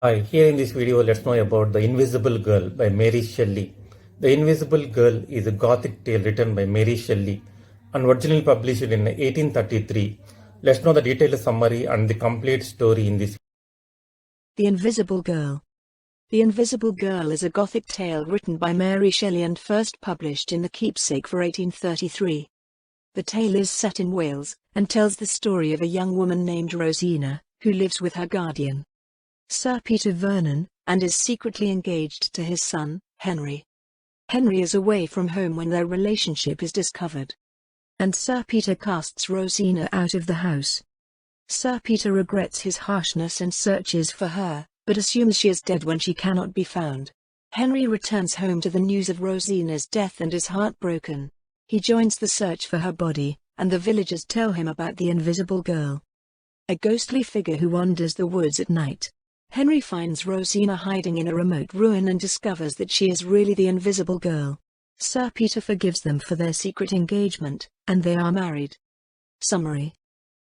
Hi, here in this video, let's know about The Invisible Girl by Mary Shelley. The Invisible Girl is a Gothic tale written by Mary Shelley and originally published in 1833. Let's know the detailed summary and the complete story in this. The Invisible Girl. The Invisible Girl is a Gothic tale written by Mary Shelley and first published in the Keepsake for 1833. The tale is set in Wales, and tells the story of a young woman named Rosina, who lives with her guardian, Sir Peter Vernon, and is secretly engaged to his son, Henry. Henry is away from home when their relationship is discovered, and Sir Peter casts Rosina out of the house. Sir Peter regrets his harshness and searches for her, but assumes she is dead when she cannot be found. Henry returns home to the news of Rosina's death and is heartbroken. He joins the search for her body, and the villagers tell him about the Invisible Girl, a ghostly figure who wanders the woods at night. Henry finds Rosina hiding in a remote ruin and discovers that she is really the Invisible Girl. Sir Peter forgives them for their secret engagement, and they are married. Summary.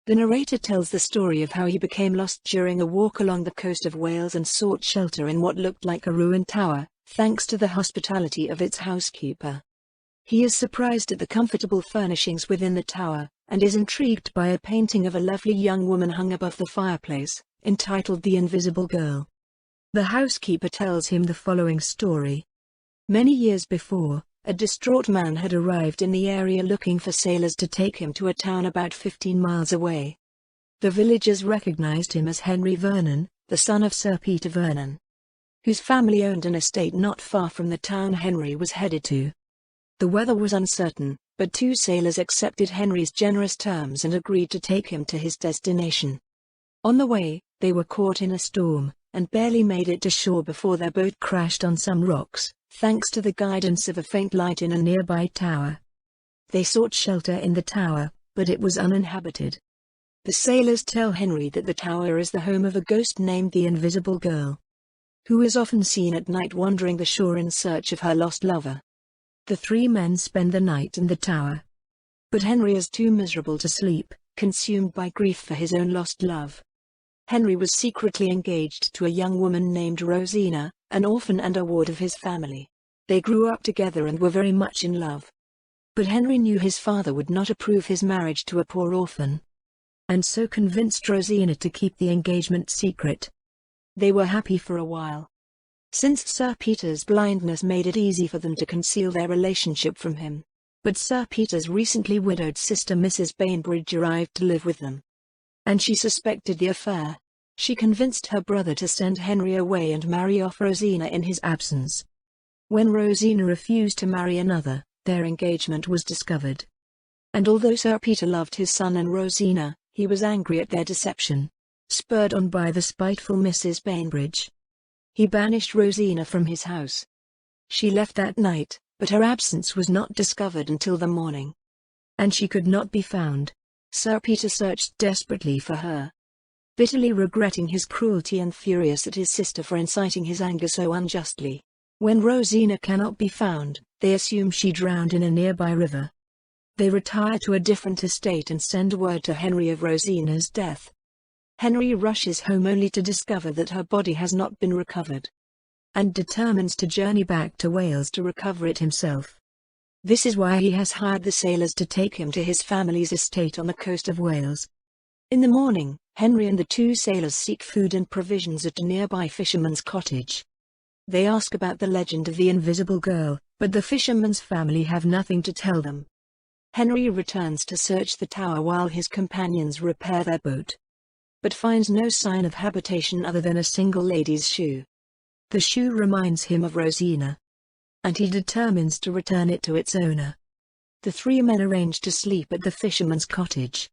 The narrator tells the story of how he became lost during a walk along the coast of Wales and sought shelter in what looked like a ruined tower, thanks to the hospitality of its housekeeper. He is surprised at the comfortable furnishings within the tower, and is intrigued by a painting of a lovely young woman hung above the fireplace, entitled The Invisible Girl. The housekeeper tells him the following story. Many years before, a distraught man had arrived in the area looking for sailors to take him to a town about 15 miles away. The villagers recognized him as Henry Vernon, the son of Sir Peter Vernon, whose family owned an estate not far from the town Henry was headed to. The weather was uncertain, but two sailors accepted Henry's generous terms and agreed to take him to his destination. On the way, they were caught in a storm, and barely made it to shore before their boat crashed on some rocks, thanks to the guidance of a faint light in a nearby tower. They sought shelter in the tower, but it was uninhabited. The sailors tell Henry that the tower is the home of a ghost named the Invisible Girl, who is often seen at night wandering the shore in search of her lost lover. The three men spend the night in the tower, but Henry is too miserable to sleep, consumed by grief for his own lost love. Henry was secretly engaged to a young woman named Rosina, an orphan and a ward of his family. They grew up together and were very much in love. But Henry knew his father would not approve his marriage to a poor orphan, and so convinced Rosina to keep the engagement secret. They were happy for a while, since Sir Peter's blindness made it easy for them to conceal their relationship from him. But Sir Peter's recently widowed sister Mrs. Bainbridge arrived to live with them, and she suspected the affair. She convinced her brother to send Henry away and marry off Rosina in his absence. When Rosina refused to marry another, their engagement was discovered. And although Sir Peter loved his son and Rosina, he was angry at their deception. Spurred on by the spiteful Mrs. Bainbridge, he banished Rosina from his house. She left that night, but her absence was not discovered until the morning, and she could not be found. Sir Peter searched desperately for her, bitterly regretting his cruelty and furious at his sister for inciting his anger so unjustly. When Rosina cannot be found, they assume she drowned in a nearby river. They retire to a different estate and send word to Henry of Rosina's death. Henry rushes home only to discover that her body has not been recovered, and determines to journey back to Wales to recover it himself. This is why he has hired the sailors to take him to his family's estate on the coast of Wales. In the morning, Henry and the two sailors seek food and provisions at a nearby fisherman's cottage. They ask about the legend of the Invisible Girl, but the fisherman's family have nothing to tell them. Henry returns to search the tower while his companions repair their boat, but finds no sign of habitation other than a single lady's shoe. The shoe reminds him of Rosina, and he determines to return it to its owner. The three men arrange to sleep at the fisherman's cottage,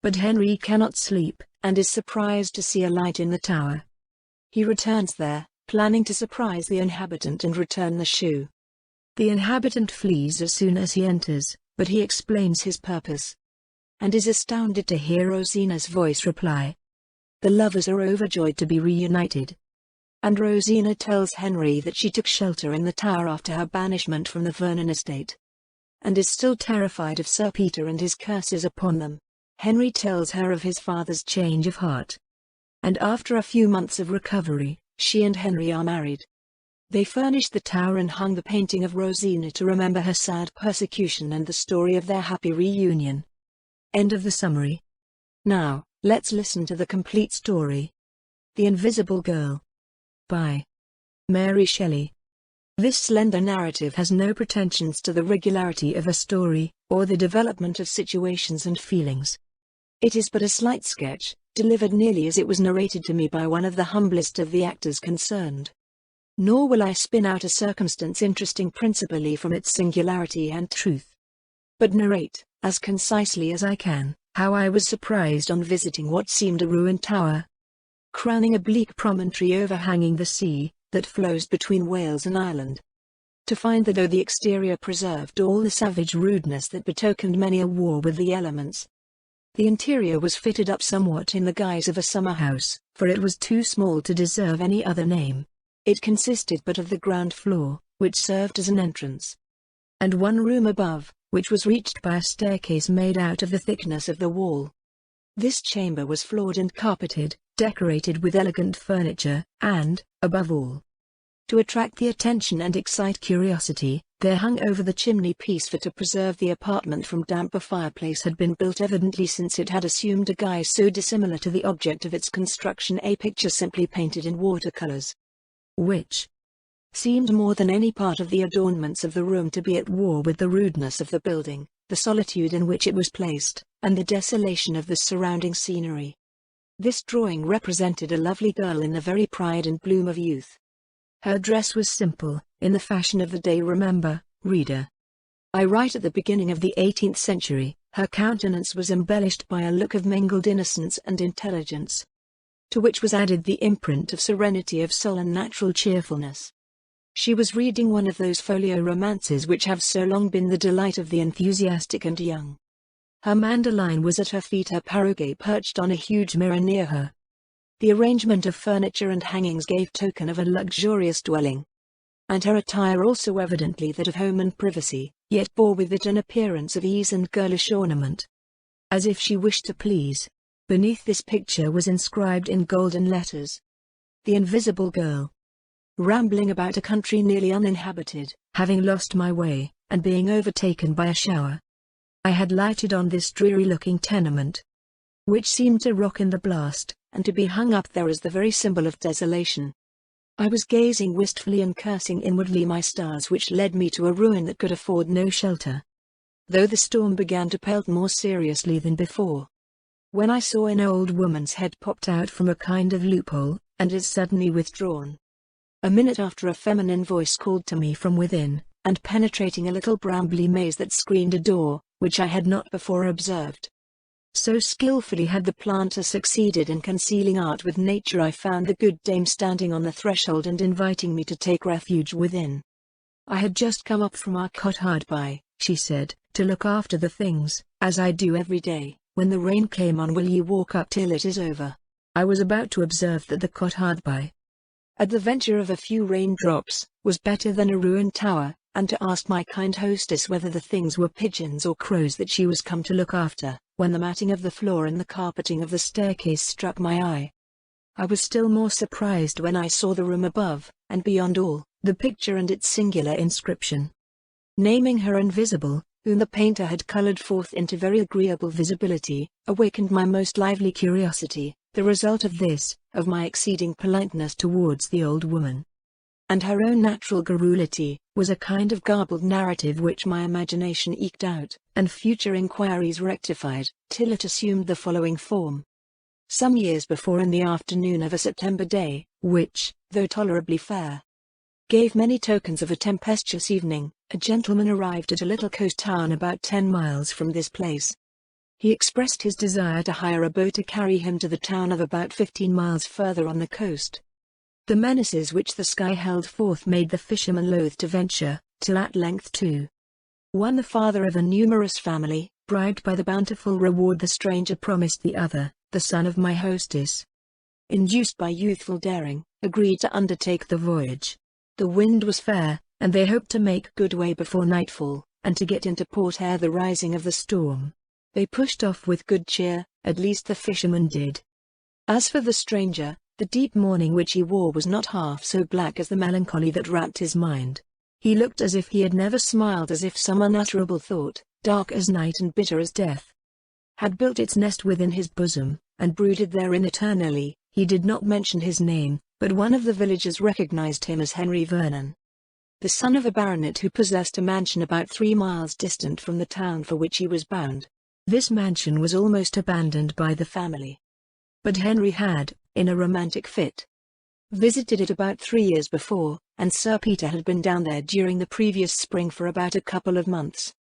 but Henry cannot sleep, and is surprised to see a light in the tower. He returns there, planning to surprise the inhabitant and return the shoe. The inhabitant flees as soon as he enters, but he explains his purpose, and is astounded to hear Rosina's voice reply. The lovers are overjoyed to be reunited, and Rosina tells Henry that she took shelter in the tower after her banishment from the Vernon estate, and is still terrified of Sir Peter and his curses upon them. Henry tells her of his father's change of heart, and after a few months of recovery, she and Henry are married. They furnished the tower and hung the painting of Rosina to remember her sad persecution and the story of their happy reunion. End of the summary. Now, let's listen to the complete story. The Invisible Girl. By Mary Shelley. This slender narrative has no pretensions to the regularity of a story, or the development of situations and feelings. It is but a slight sketch, delivered nearly as it was narrated to me by one of the humblest of the actors concerned. Nor will I spin out a circumstance interesting principally from its singularity and truth, but narrate, as concisely as I can, how I was surprised on visiting what seemed a ruined tower, crowning a bleak promontory overhanging the sea that flows between Wales and Ireland, to find that though the exterior preserved all the savage rudeness that betokened many a war with the elements, the interior was fitted up somewhat in the guise of a summer house, for it was too small to deserve any other name. It consisted but of the ground floor, which served as an entrance, and one room above, which was reached by a staircase made out of the thickness of the wall. This chamber was floored and carpeted, decorated with elegant furniture, and, above all, to attract the attention and excite curiosity, there hung over the chimney-piece, for to preserve the apartment from damp, a fireplace had been built, evidently since it had assumed a guise so dissimilar to the object of its construction, a picture simply painted in watercolors, which seemed more than any part of the adornments of the room to be at war with the rudeness of the building, the solitude in which it was placed, and the desolation of the surrounding scenery. This drawing represented a lovely girl in the very pride and bloom of youth. Her dress was simple, in the fashion of the day. Remember, reader, I write at the beginning of the 18th century. Her countenance was embellished by a look of mingled innocence and intelligence, to which was added the imprint of serenity of soul and natural cheerfulness. She was reading one of those folio romances which have so long been the delight of the enthusiastic and young. Her mandoline was at her feet, her paroquet perched on a huge mirror near her. The arrangement of furniture and hangings gave token of a luxurious dwelling, and her attire also evidently that of home and privacy, yet bore with it an appearance of ease and girlish ornament, as if she wished to please. Beneath this picture was inscribed in golden letters, "The Invisible Girl." Rambling about a country nearly uninhabited, having lost my way, and being overtaken by a shower, I had lighted on this dreary-looking tenement, which seemed to rock in the blast, and to be hung up there as the very symbol of desolation. I was gazing wistfully and cursing inwardly my stars which led me to a ruin that could afford no shelter, though the storm began to pelt more seriously than before, when I saw an old woman's head popped out from a kind of loophole, and is suddenly withdrawn. A minute after, a feminine voice called to me from within, and penetrating a little brambly maze that screened a door, which I had not before observed, so skillfully had the planter succeeded in concealing art with nature, I found the good dame standing on the threshold and inviting me to take refuge within. I had just come up from our cot hard by, she said, to look after the things, as I do every day, when the rain came on. Will ye walk up till it is over? I was about to observe that the cot hard by, at the venture of a few raindrops, was better than a ruined tower, and to ask my kind hostess whether the things were pigeons or crows that she was come to look after, when the matting of the floor and the carpeting of the staircase struck my eye. I was still more surprised when I saw the room above, and beyond all, the picture and its singular inscription, naming her Invisible, whom the painter had colored forth into very agreeable visibility, awakened my most lively curiosity. The result of this, of my exceeding politeness towards the old woman, and her own natural garrulity, was a kind of garbled narrative which my imagination eked out, and future inquiries rectified, till it assumed the following form. Some years before, in the afternoon of a September day, which, though tolerably fair, gave many tokens of a tempestuous evening, a gentleman arrived at a little coast town about 10 miles from this place. He expressed his desire to hire a boat to carry him to the town of about 15 miles further on the coast. The menaces which the sky held forth made the fisherman loath to venture, till at length one, the father of a numerous family, bribed by the bountiful reward the stranger promised the other, the son of my hostess, induced by youthful daring, agreed to undertake the voyage. The wind was fair, and they hoped to make good way before nightfall, and to get into port ere the rising of the storm. They pushed off with good cheer, at least the fisherman did. As for the stranger, The deep mourning which he wore was not half so black as the melancholy that wrapped his mind. He looked as if he had never smiled, as if some unutterable thought, dark as night and bitter as death, had built its nest within his bosom, and brooded therein eternally. He did not mention his name, but one of the villagers recognized him as Henry Vernon, the son of a baronet who possessed a mansion about 3 miles distant from the town for which he was bound. This mansion was almost abandoned by the family, but Henry had, in a romantic fit, visited it about 3 years before, and Sir Peter had been down there during the previous spring for about a couple of months.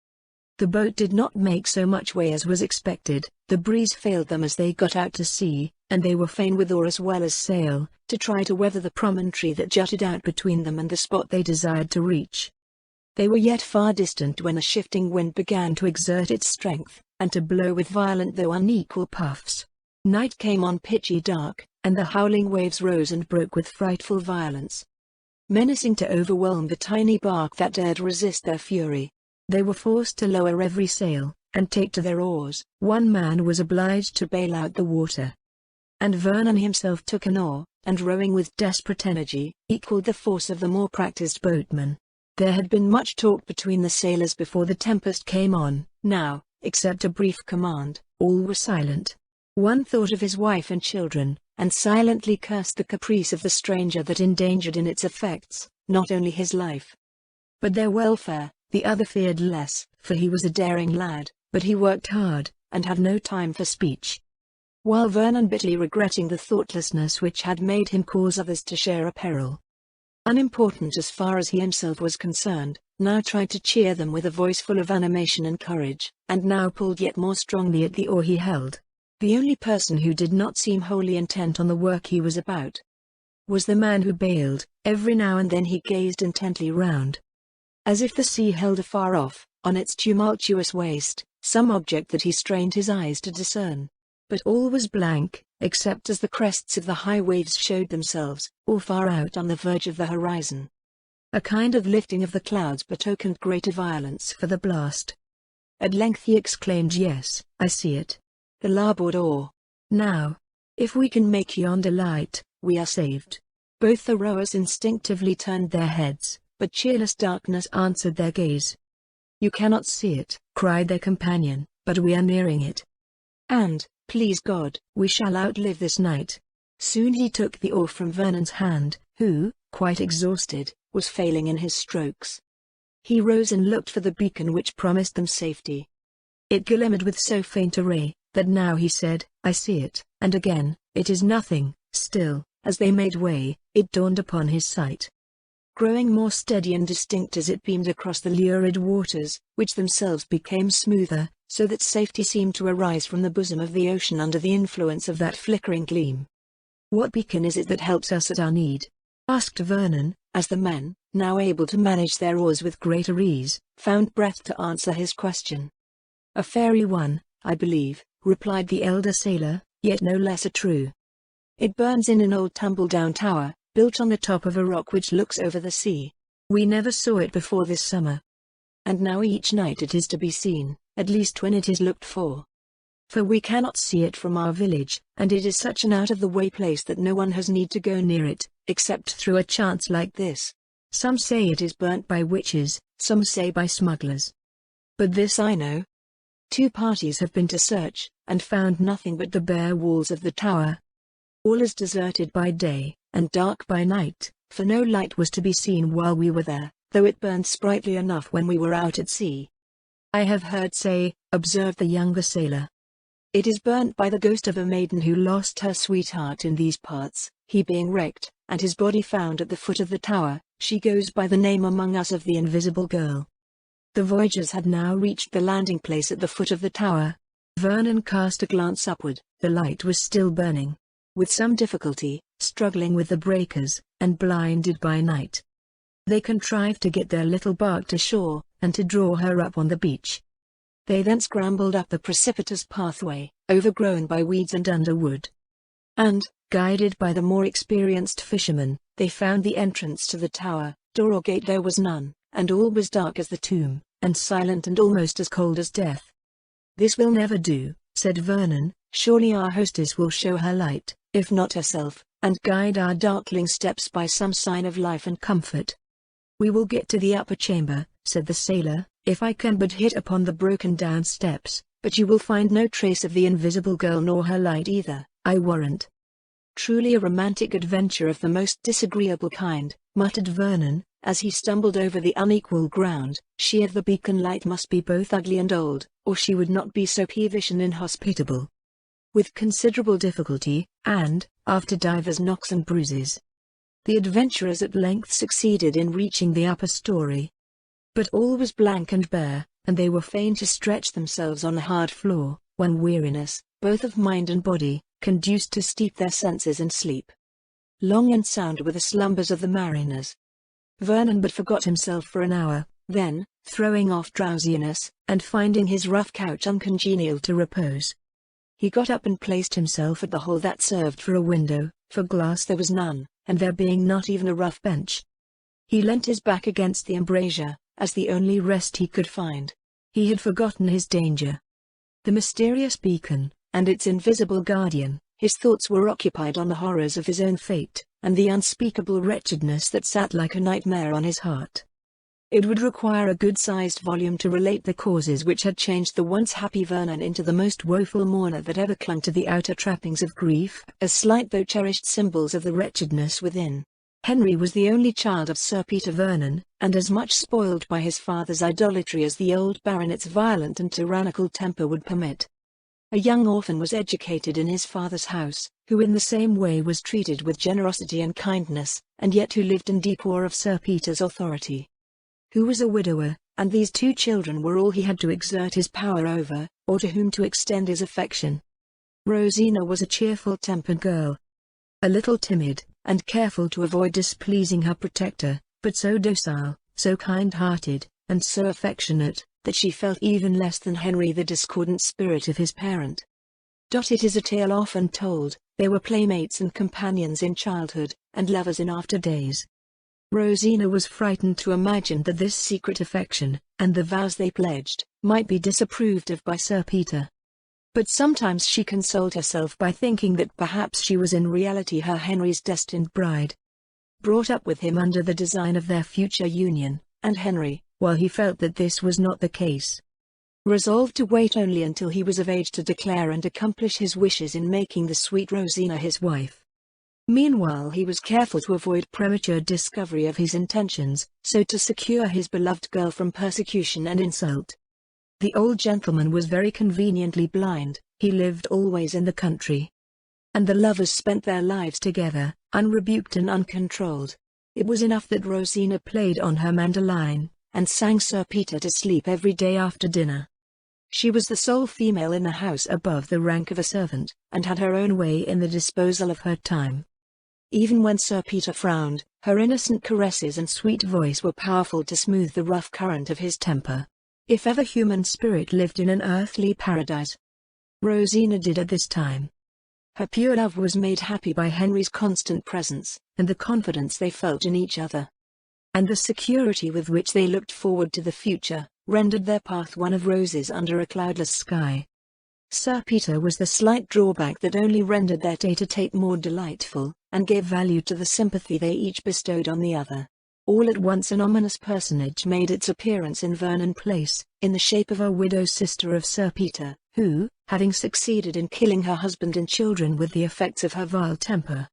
The boat did not make so much way as was expected. The breeze failed them as they got out to sea, and they were fain with oar as well as sail, to try to weather the promontory that jutted out between them and the spot they desired to reach. They were yet far distant when a shifting wind began to exert its strength, and to blow with violent though unequal puffs. Night came on pitchy dark, and the howling waves rose and broke with frightful violence, menacing to overwhelm the tiny bark that dared resist their fury. They were forced to lower every sail, and take to their oars. One man was obliged to bail out the water, and Vernon himself took an oar, and rowing with desperate energy, equalled the force of the more practiced boatmen. There had been much talk between the sailors before the tempest came on. Now, except a brief command, all were silent. One thought of his wife and children, and silently cursed the caprice of the stranger that endangered in its effects, not only his life, but their welfare. The other feared less, for he was a daring lad, but he worked hard, and had no time for speech. While Vernon, bitterly regretting the thoughtlessness which had made him cause others to share a peril unimportant as far as he himself was concerned, now tried to cheer them with a voice full of animation and courage, and now pulled yet more strongly at the oar he held. The only person who did not seem wholly intent on the work he was about was the man who bailed. Every now and then he gazed intently round, as if the sea held afar off, on its tumultuous waste, some object that he strained his eyes to discern. But all was blank, except as the crests of the high waves showed themselves, all far out on the verge of the horizon. A kind of lifting of the clouds betokened greater violence for the blast. At length he exclaimed, "Yes, I see it. The larboard oar. Now, if we can make yonder light, we are saved." Both the rowers instinctively turned their heads, but cheerless darkness answered their gaze. "You cannot see it," cried their companion, "but we are nearing it. And, please God, we shall outlive this night." Soon he took the oar from Vernon's hand, who, quite exhausted, was failing in his strokes. He rose and looked for the beacon which promised them safety. It glimmered with so faint a ray, that now he said, "I see it," and again, "It is nothing." Still, as they made way, it dawned upon his sight, growing more steady and distinct as it beamed across the lurid waters, which themselves became smoother, so that safety seemed to arise from the bosom of the ocean under the influence of that flickering gleam. "What beacon is it that helps us at our need?" asked Vernon, as the men, now able to manage their oars with greater ease, found breath to answer his question. "A fairy one, I believe," replied the elder sailor, "yet no less a true. It burns in an old tumble-down tower, built on the top of a rock which looks over the sea. We never saw it before this summer, and now each night it is to be seen, at least when it is looked for. For we cannot see it from our village, and it is such an out-of-the-way place that no one has need to go near it, except through a chance like this. Some say it is burnt by witches, some say by smugglers. But this I know. 2 parties have been to search, and found nothing but the bare walls of the tower. All is deserted by day, and dark by night, for no light was to be seen while we were there, though it burned sprightly enough when we were out at sea." "I have heard say," observed the younger sailor, "it is burnt by the ghost of a maiden who lost her sweetheart in these parts, he being wrecked, and his body found at the foot of the tower. She goes by the name among us of the Invisible Girl." The voyagers had now reached the landing place at the foot of the tower. Vernon cast a glance upward. The light was still burning. With some difficulty, struggling with the breakers, and blinded by night, they contrived to get their little bark to shore, and to draw her up on the beach. They then scrambled up the precipitous pathway, overgrown by weeds and underwood, and, guided by the more experienced fishermen, they found the entrance to the tower. Door or gate there was none, and all was dark as the tomb, and silent and almost as cold as death. "This will never do," said Vernon. "Surely our hostess will show her light, if not herself, and guide our darkling steps by some sign of life and comfort. "We will get to the upper chamber," said the sailor, "if I can but hit upon the broken down steps, but you will find no trace of the invisible girl nor her light either, I warrant." "Truly a romantic adventure of the most disagreeable kind," muttered Vernon, as he stumbled over the unequal ground. "She of the beacon light must be both ugly and old, or she would not be so peevish and inhospitable." With considerable difficulty, and, after divers knocks and bruises, the adventurers at length succeeded in reaching the upper story. But all was blank and bare, and they were fain to stretch themselves on the hard floor, when weariness, both of mind and body, conduced to steep their senses in sleep. Long and sound were the slumbers of the mariners. Vernon but forgot himself for an hour, then, throwing off drowsiness, and finding his rough couch uncongenial to repose, he got up and placed himself at the hole that served for a window, for glass there was none, and there being not even a rough bench, he leant his back against the embrasure, as the only rest he could find. He had forgotten his danger. The mysterious beacon, and its invisible guardian, his thoughts were occupied on the horrors of his own fate, and the unspeakable wretchedness that sat like a nightmare on his heart. It would require a good-sized volume to relate the causes which had changed the once happy Vernon into the most woeful mourner that ever clung to the outer trappings of grief, as slight though cherished symbols of the wretchedness within. Henry was the only child of Sir Peter Vernon, and as much spoiled by his father's idolatry as the old baronet's violent and tyrannical temper would permit. A young orphan was educated in his father's house, who in the same way was treated with generosity and kindness, and yet who lived in deep awe of Sir Peter's authority. Who was a widower, and these two children were all he had to exert his power over, or to whom to extend his affection. Rosina was a cheerful-tempered girl, a little timid, and careful to avoid displeasing her protector, but so docile, so kind-hearted, and so affectionate, that she felt even less than Henry the discordant spirit of his parent. It is a tale often told, they were playmates and companions in childhood, and lovers in after days. Rosina was frightened to imagine that this secret affection, and the vows they pledged, might be disapproved of by Sir Peter. But sometimes she consoled herself by thinking that perhaps she was in reality her Henry's destined bride, brought up with him under the design of their future union, and Henry, while he felt that this was not the case, resolved to wait only until he was of age to declare and accomplish his wishes in making the sweet Rosina his wife. Meanwhile he was careful to avoid premature discovery of his intentions, so to secure his beloved girl from persecution and insult. The old gentleman was very conveniently blind, he lived always in the country, and the lovers spent their lives together, unrebuked and uncontrolled. It was enough that Rosina played on her mandolin, and sang Sir Peter to sleep every day after dinner. She was the sole female in the house above the rank of a servant, and had her own way in the disposal of her time. Even when Sir Peter frowned, her innocent caresses and sweet voice were powerful to smooth the rough current of his temper. If ever human spirit lived in an earthly paradise, Rosina did at this time. Her pure love was made happy by Henry's constant presence, and the confidence they felt in each other, and the security with which they looked forward to the future, rendered their path one of roses under a cloudless sky. Sir Peter was the slight drawback that only rendered their tete-a-tete more delightful, and gave value to the sympathy they each bestowed on the other. All at once an ominous personage made its appearance in Vernon Place, in the shape of a widow sister of Sir Peter, who, having succeeded in killing her husband and children with the effects of her vile temper,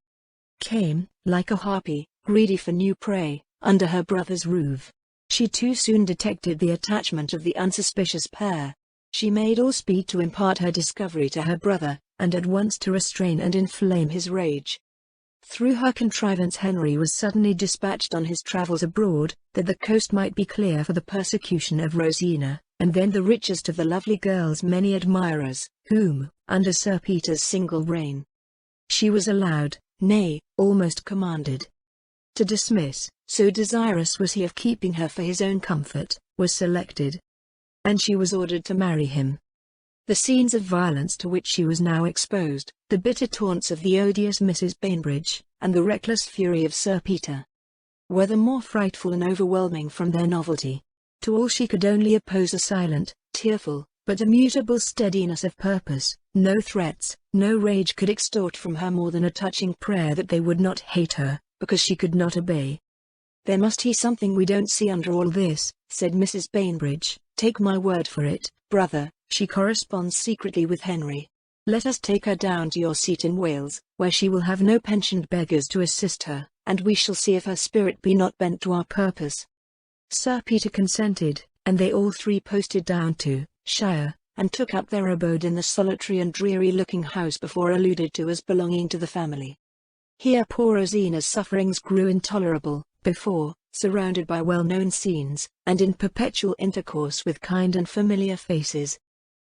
came, like a harpy, greedy for new prey, under her brother's roof. She too soon detected the attachment of the unsuspicious pair. She made all speed to impart her discovery to her brother, and at once to restrain and inflame his rage. Through her contrivance Henry was suddenly dispatched on his travels abroad, that the coast might be clear for the persecution of Rosina, and then the richest of the lovely girl's many admirers, whom, under Sir Peter's single reign, she was allowed, nay, almost commanded, to dismiss, so desirous was he of keeping her for his own comfort, was selected, and she was ordered to marry him. The scenes of violence to which she was now exposed, the bitter taunts of the odious Mrs. Bainbridge, and the reckless fury of Sir Peter, were the more frightful and overwhelming from their novelty. To all she could only oppose a silent, tearful, but immutable steadiness of purpose. No threats, no rage could extort from her more than a touching prayer that they would not hate her, because she could not obey. "There must be something we don't see under all this," said Mrs. Bainbridge. "Take my word for it, brother, she corresponds secretly with Henry. Let us take her down to your seat in Wales, where she will have no pensioned beggars to assist her, and we shall see if her spirit be not bent to our purpose." Sir Peter consented, and they all three posted down to Shire, and took up their abode in the solitary and dreary-looking house before alluded to as belonging to the family. Here poor Rosina's sufferings grew intolerable. Before, surrounded by well-known scenes, and in perpetual intercourse with kind and familiar faces,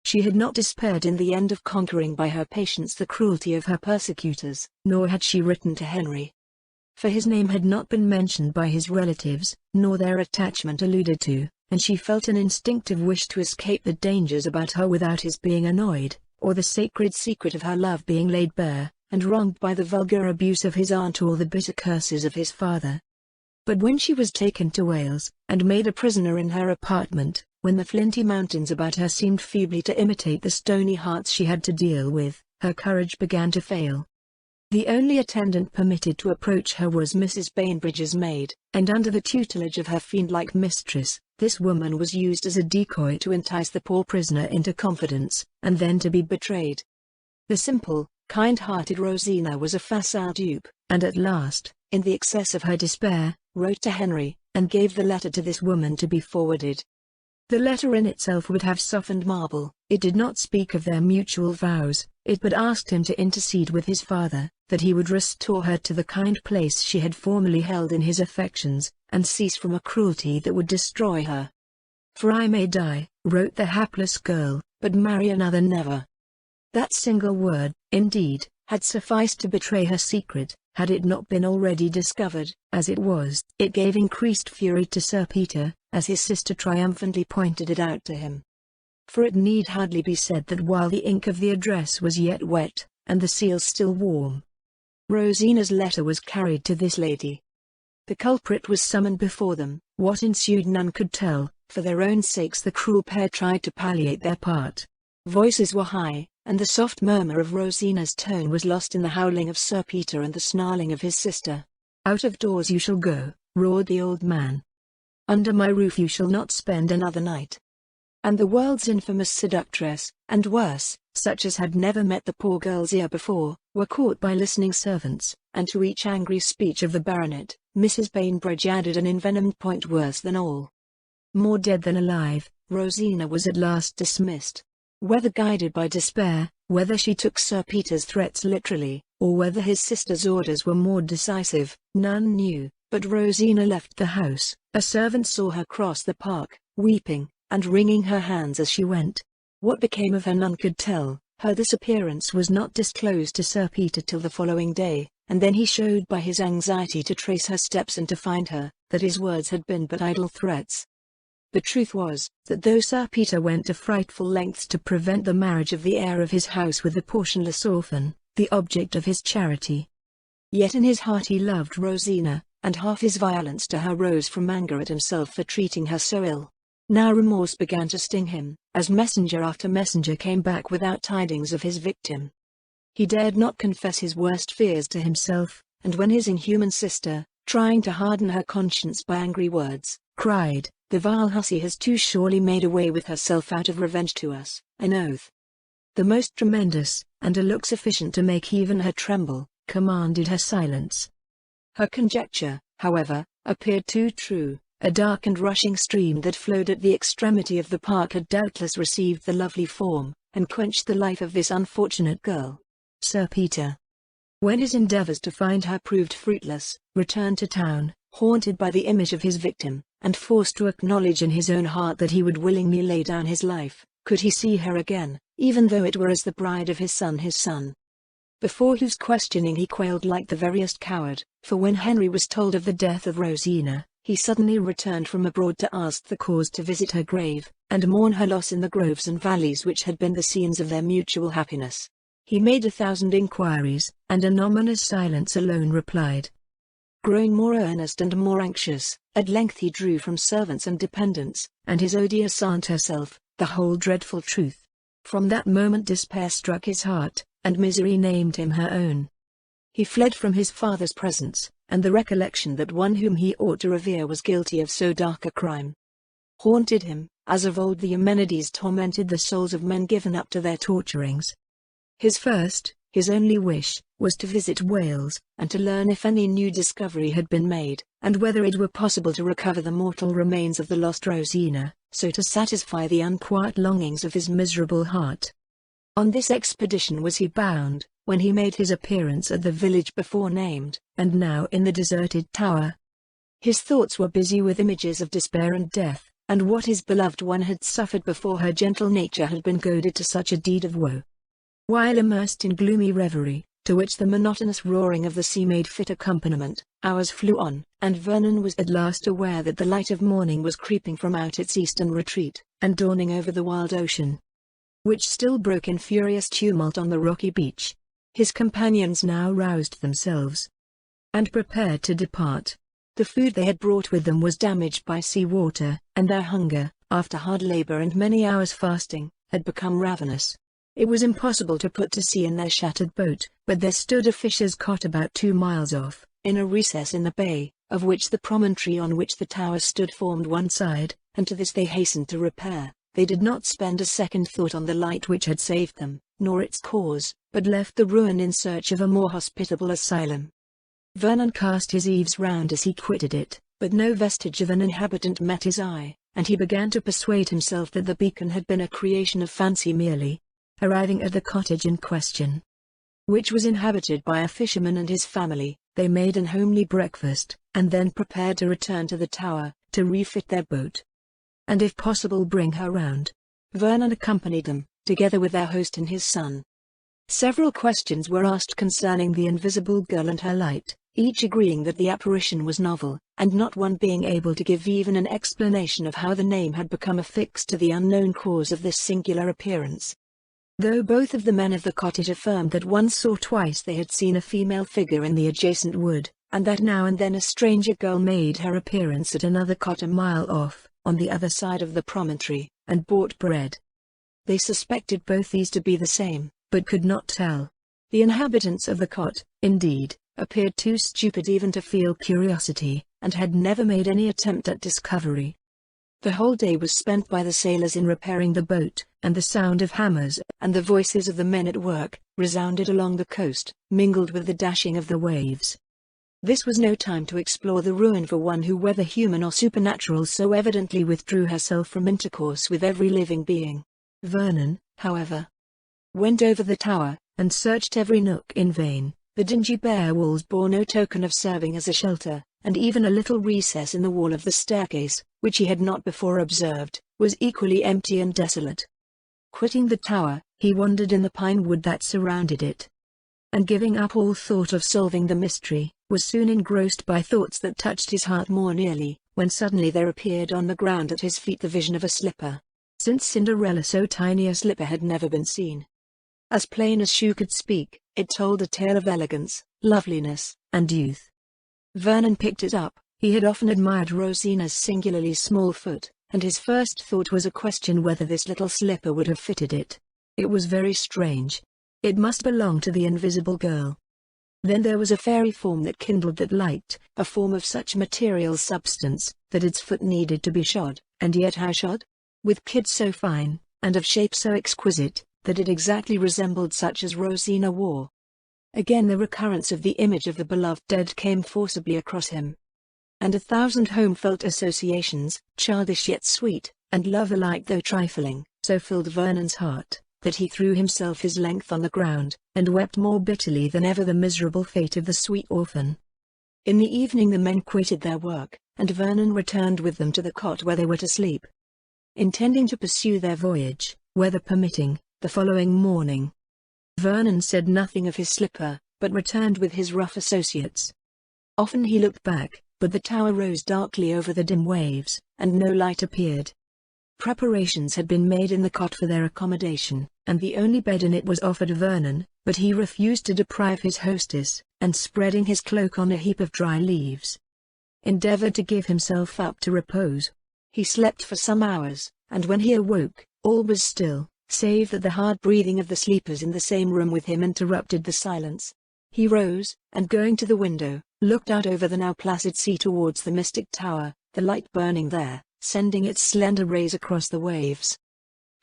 she had not despaired in the end of conquering by her patience the cruelty of her persecutors, nor had she written to Henry. For his name had not been mentioned by his relatives, nor their attachment alluded to, and she felt an instinctive wish to escape the dangers about her without his being annoyed, or the sacred secret of her love being laid bare, and wronged by the vulgar abuse of his aunt or the bitter curses of his father. But when she was taken to Wales, and made a prisoner in her apartment, when the flinty mountains about her seemed feebly to imitate the stony hearts she had to deal with, her courage began to fail. The only attendant permitted to approach her was Mrs. Bainbridge's maid, and under the tutelage of her fiend-like mistress, this woman was used as a decoy to entice the poor prisoner into confidence, and then to be betrayed. The simple, kind-hearted Rosina was a facile dupe, and at last, in the excess of her despair, wrote to Henry, and gave the letter to this woman to be forwarded. The letter in itself would have softened marble. It did not speak of their mutual vows, it but asked him to intercede with his father, that he would restore her to the kind place she had formerly held in his affections, and cease from a cruelty that would destroy her. "For I may die," wrote the hapless girl, "but marry another never." That single word, indeed, had sufficed to betray her secret, had it not been already discovered. As it was, it gave increased fury to Sir Peter, as his sister triumphantly pointed it out to him. For it need hardly be said that while the ink of the address was yet wet, and the seal still warm, Rosina's letter was carried to this lady. The culprit was summoned before them. What ensued none could tell. For their own sakes the cruel pair tried to palliate their part. Voices were high, and the soft murmur of Rosina's tone was lost in the howling of Sir Peter and the snarling of his sister. "Out of doors you shall go," roared the old man. "Under my roof you shall not spend another night." And the world's infamous seductress, and worse, such as had never met the poor girl's ear before, were caught by listening servants, and to each angry speech of the baronet, Mrs. Bainbridge added an envenomed point worse than all. More dead than alive, Rosina was at last dismissed. Whether guided by despair, whether she took Sir Peter's threats literally, or whether his sister's orders were more decisive, none knew, but Rosina left the house. A servant saw her cross the park, weeping, and wringing her hands as she went. What became of her none could tell. Her disappearance was not disclosed to Sir Peter till the following day, and then he showed by his anxiety to trace her steps and to find her, that his words had been but idle threats. The truth was, that though Sir Peter went to frightful lengths to prevent the marriage of the heir of his house with the portionless orphan, the object of his charity, yet in his heart he loved Rosina, and half his violence to her rose from anger at himself for treating her so ill. Now remorse began to sting him, as messenger after messenger came back without tidings of his victim. He dared not confess his worst fears to himself, and when his inhuman sister, trying to harden her conscience by angry words, cried, "The vile hussy has too surely made away with herself out of revenge to us," an oath, the most tremendous, and a look sufficient to make even her tremble, commanded her silence. Her conjecture, however, appeared too true. A dark and rushing stream that flowed at the extremity of the park had doubtless received the lovely form, and quenched the life of this unfortunate girl. Sir Peter, when his endeavours to find her proved fruitless, returned to town, haunted by the image of his victim, and forced to acknowledge in his own heart that he would willingly lay down his life, could he see her again, even though it were as the bride of his son. Before whose questioning he quailed like the veriest coward, for when Henry was told of the death of Rosina, he suddenly returned from abroad to ask the cause to visit her grave, and mourn her loss in the groves and valleys which had been the scenes of their mutual happiness. He made 1,000 inquiries, and an ominous silence alone replied. Growing more earnest and more anxious, at length he drew from servants and dependents, and his odious aunt herself, the whole dreadful truth. From that moment despair struck his heart, and misery named him her own. He fled from his father's presence, and the recollection that one whom he ought to revere was guilty of so dark a crime haunted him, as of old the Eumenides tormented the souls of men given up to their torturings. His only wish, was to visit Wales, and to learn if any new discovery had been made, and whether it were possible to recover the mortal remains of the lost Rosina, so to satisfy the unquiet longings of his miserable heart. On this expedition was he bound, when he made his appearance at the village before named, and now in the deserted tower. His thoughts were busy with images of despair and death, and what his beloved one had suffered before her gentle nature had been goaded to such a deed of woe. While immersed in gloomy reverie, to which the monotonous roaring of the sea made fit accompaniment, hours flew on, and Vernon was at last aware that the light of morning was creeping from out its eastern retreat, and dawning over the wild ocean, which still broke in furious tumult on the rocky beach. His companions now roused themselves, and prepared to depart. The food they had brought with them was damaged by sea water, and their hunger, after hard labor and many hours fasting, had become ravenous. It was impossible to put to sea in their shattered boat, but there stood a fisher's cot about 2 miles off, in a recess in the bay, of which the promontory on which the tower stood formed one side, and to this they hastened to repair. They did not spend a second thought on the light which had saved them, nor its cause, but left the ruin in search of a more hospitable asylum. Vernon cast his eaves round as he quitted it, but no vestige of an inhabitant met his eye, and he began to persuade himself that the beacon had been a creation of fancy merely. Arriving at the cottage in question, which was inhabited by a fisherman and his family, they made an homely breakfast, and then prepared to return to the tower, to refit their boat, and if possible bring her round. Vernon accompanied them, together with their host and his son. Several questions were asked concerning the invisible girl and her light, each agreeing that the apparition was novel, and not one being able to give even an explanation of how the name had become affixed to the unknown cause of this singular appearance. Though both of the men of the cottage affirmed that once or twice they had seen a female figure in the adjacent wood, and that now and then a stranger girl made her appearance at another cot a mile off, on the other side of the promontory, and bought bread. They suspected both these to be the same, but could not tell. The inhabitants of the cot, indeed, appeared too stupid even to feel curiosity, and had never made any attempt at discovery. The whole day was spent by the sailors in repairing the boat, and the sound of hammers, and the voices of the men at work, resounded along the coast, mingled with the dashing of the waves. This was no time to explore the ruin for one who, whether human or supernatural, so evidently withdrew herself from intercourse with every living being. Vernon, however, went over the tower, and searched every nook in vain. The dingy bare walls bore no token of serving as a shelter, and even a little recess in the wall of the staircase, which he had not before observed, was equally empty and desolate. Quitting the tower, he wandered in the pine wood that surrounded it, and giving up all thought of solving the mystery, was soon engrossed by thoughts that touched his heart more nearly, when suddenly there appeared on the ground at his feet the vision of a slipper. Since Cinderella so tiny a slipper had never been seen. As plain as shoe could speak, it told a tale of elegance, loveliness, and youth. Vernon picked it up. He had often admired Rosina's singularly small foot, and his first thought was a question whether this little slipper would have fitted it. It was very strange. It must belong to the invisible girl. Then there was a fairy form that kindled that light, a form of such material substance, that its foot needed to be shod, and yet how shod? With kid so fine, and of shape so exquisite, that it exactly resembled such as Rosina wore. Again the recurrence of the image of the beloved dead came forcibly across him, and 1,000 home-felt associations, childish yet sweet, and love alike though trifling, so filled Vernon's heart, that he threw himself his length on the ground, and wept more bitterly than ever the miserable fate of the sweet orphan. In the evening the men quitted their work, and Vernon returned with them to the cot where they were to sleep, intending to pursue their voyage, weather permitting, the following morning. Vernon said nothing of his slipper, but returned with his rough associates. Often he looked back, but the tower rose darkly over the dim waves, and no light appeared. Preparations had been made in the cot for their accommodation, and the only bed in it was offered Vernon, but he refused to deprive his hostess, and spreading his cloak on a heap of dry leaves, endeavored to give himself up to repose. He slept for some hours, and when he awoke, All was still, save that the hard breathing of the sleepers in the same room with him interrupted the silence. He rose, and going to the window, looked out over the now placid sea towards the mystic tower, the light burning there, sending its slender rays across the waves.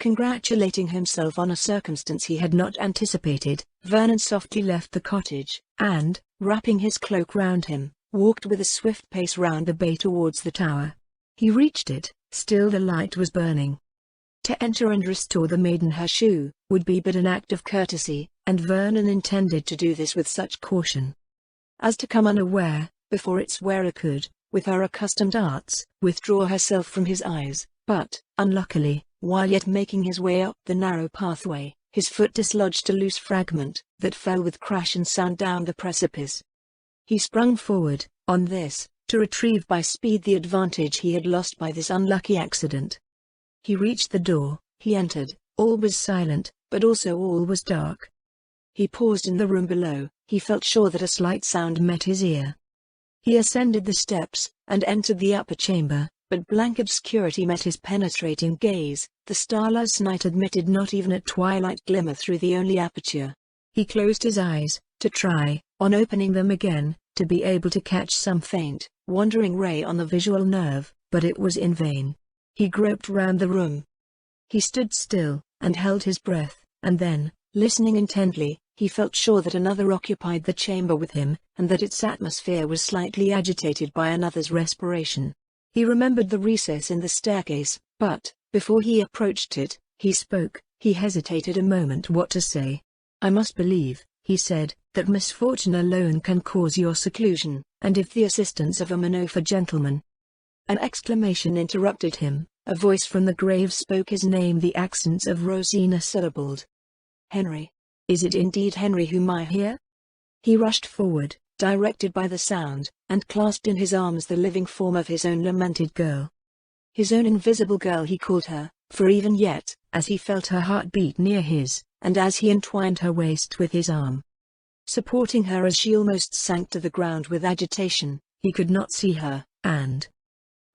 Congratulating himself on a circumstance he had not anticipated, Vernon softly left the cottage, and, wrapping his cloak round him, walked with a swift pace round the bay towards the tower. He reached it, still the light was burning. To enter and restore the maiden her shoe, would be but an act of courtesy, and Vernon intended to do this with such caution as to come unaware, before its wearer could, with her accustomed arts, withdraw herself from his eyes. But, unluckily, while yet making his way up the narrow pathway, his foot dislodged a loose fragment, that fell with crash and sound down the precipice. He sprung forward, on this, to retrieve by speed the advantage he had lost by this unlucky accident. He reached the door, he entered, all was silent, but also all was dark. He paused in the room below, he felt sure that a slight sound met his ear. He ascended the steps, and entered the upper chamber, but blank obscurity met his penetrating gaze. The starless night admitted not even a twilight glimmer through the only aperture. He closed his eyes, to try, on opening them again, to be able to catch some faint, wandering ray on the visual nerve, but it was in vain. He groped round the room. He stood still, and held his breath, and then, listening intently, he felt sure that another occupied the chamber with him, and that its atmosphere was slightly agitated by another's respiration. He remembered the recess in the staircase, but, before he approached it, he spoke. He hesitated a moment what to say. "I must believe," he said, "that misfortune alone can cause your seclusion, and if the assistance of a Minofer gentleman—" An exclamation interrupted him. A voice from the grave spoke his name, the accents of Rosina syllabled. "Henry. Is it indeed Henry whom I hear?" He rushed forward, directed by the sound, and clasped in his arms the living form of his own lamented girl. His own invisible girl he called her, for even yet, as he felt her heart beat near his, and as he entwined her waist with his arm, supporting her as she almost sank to the ground with agitation, he could not see her, and,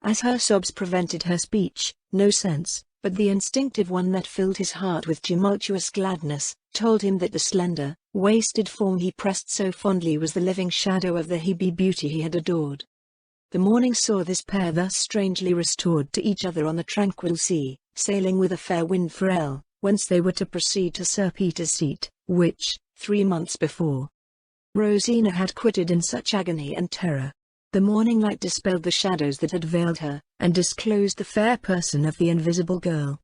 as her sobs prevented her speech, no sense, but the instinctive one that filled his heart with tumultuous gladness, told him that the slender, wasted form he pressed so fondly was the living shadow of the Hebe beauty he had adored. The morning saw this pair thus strangely restored to each other on the tranquil sea, sailing with a fair wind for El, whence they were to proceed to Sir Peter's seat, which, 3 months before, Rosina had quitted in such agony and terror. The morning light dispelled the shadows that had veiled her, and disclosed the fair person of the invisible girl.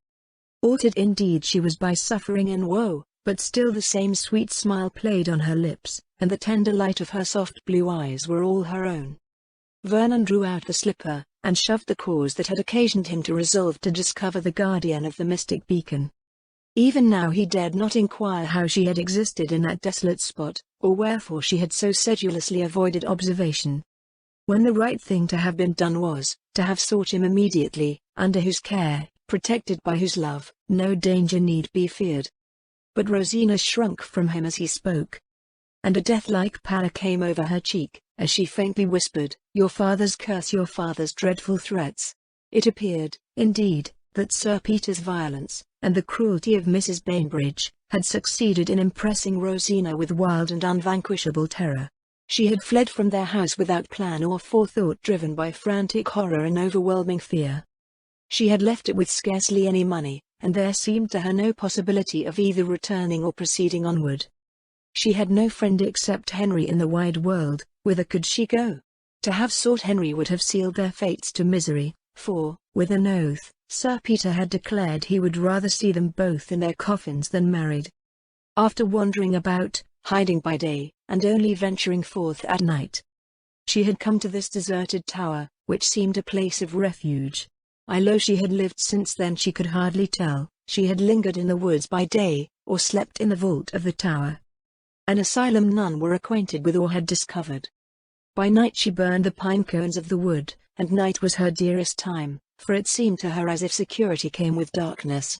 Altered indeed she was by suffering and woe, but still the same sweet smile played on her lips, and the tender light of her soft blue eyes were all her own. Vernon drew out the slipper, and shoved the cause that had occasioned him to resolve to discover the guardian of the mystic beacon. Even now he dared not inquire how she had existed in that desolate spot, or wherefore she had so sedulously avoided observation, when the right thing to have been done was, to have sought him immediately, under whose care, protected by whose love, no danger need be feared. But Rosina shrunk from him as he spoke, and a death-like pallor came over her cheek, as she faintly whispered, "Your father's curse, your father's dreadful threats." It appeared, indeed, that Sir Peter's violence, and the cruelty of Mrs. Bainbridge, had succeeded in impressing Rosina with wild and unvanquishable terror. She had fled from their house without plan or forethought, driven by frantic horror and overwhelming fear. She had left it with scarcely any money, and there seemed to her no possibility of either returning or proceeding onward. She had no friend except Henry in the wide world. Whither could she go? To have sought Henry would have sealed their fates to misery, for, with an oath, Sir Peter had declared he would rather see them both in their coffins than married. After wandering about, hiding by day, and only venturing forth at night, she had come to this deserted tower, which seemed a place of refuge. How long she had lived since then she could hardly tell. She had lingered in the woods by day, or slept in the vault of the tower, an asylum none were acquainted with or had discovered. By night she burned the pine cones of the wood, and night was her dearest time, for it seemed to her as if security came with darkness.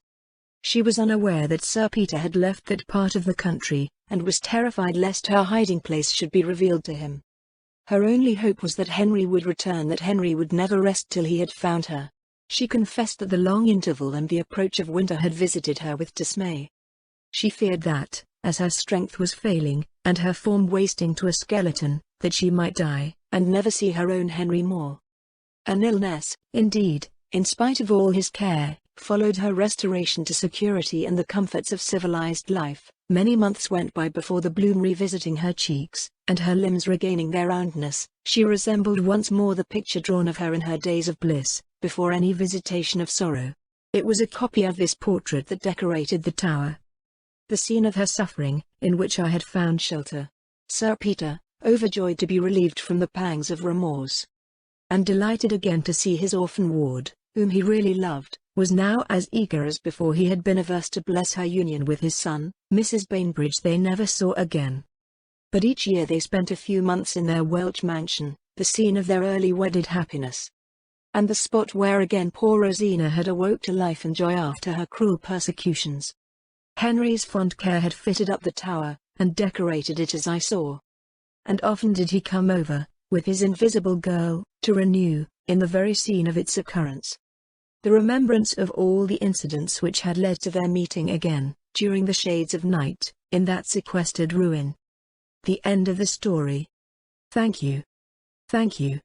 She was unaware that Sir Peter had left that part of the country, and was terrified lest her hiding-place should be revealed to him. Her only hope was that Henry would return, that Henry would never rest till he had found her. She confessed that the long interval and the approach of winter had visited her with dismay. She feared that, as her strength was failing, and her form wasting to a skeleton, that she might die, and never see her own Henry more. An illness, indeed, in spite of all his care, followed her restoration to security and the comforts of civilized life. Many months went by before the bloom revisiting her cheeks, and her limbs regaining their roundness, she resembled once more the picture drawn of her in her days of bliss, before any visitation of sorrow. It was a copy of this portrait that decorated the tower. The scene of her suffering, in which I had found shelter. Sir Peter, overjoyed to be relieved from the pangs of remorse, and delighted again to see his orphan ward, whom he really loved, was now as eager as before he had been averse to bless her union with his son. Mrs. Bainbridge they never saw again. But each year they spent a few months in their Welsh mansion, the scene of their early wedded happiness, and the spot where again poor Rosina had awoke to life and joy after her cruel persecutions. Henry's fond care had fitted up the tower, and decorated it as I saw. And often did he come over, with his invisible girl, to renew, in the very scene of its occurrence, the remembrance of all the incidents which had led to their meeting again, during the shades of night, in that sequestered ruin. The end of the story. Thank you. Thank you.